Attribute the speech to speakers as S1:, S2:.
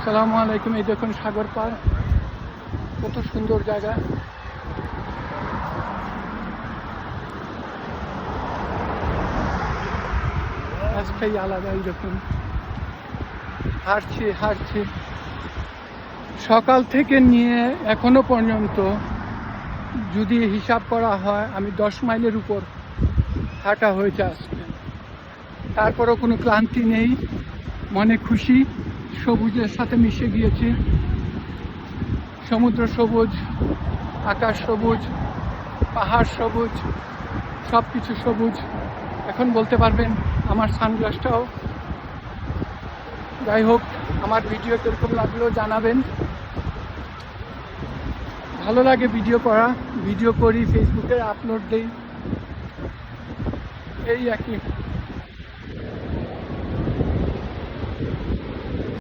S1: আসসালামু আলাইকুম। এই দেখুন সাগর পার, কত সুন্দর জায়গা। আজকেই আলাদা। এই দেখুন হাঁটছি সকাল থেকে নিয়ে এখনো পর্যন্ত যদি হিসাব করা হয় আমি 10 মাইলের উপর হাঁটা হয়েছে আজকে। তারপরও কোনো ক্লান্তি নেই, মনে খুশি, সবুজের সাথে মিশে গিয়েছি। সমুদ্র সবুজ, আকাশ সবুজ, পাহাড় সবুজ, সব কিছু সবুজ। এখন বলতে পারবেন আমার সানগ্লাসটাও। যাই হোক, আমার ভিডিও কীরকম লাগলো জানাবেন। ভালো লাগে ভিডিও করা, ভিডিও করি, ফেসবুকে আপলোড দিই, এই আর কি।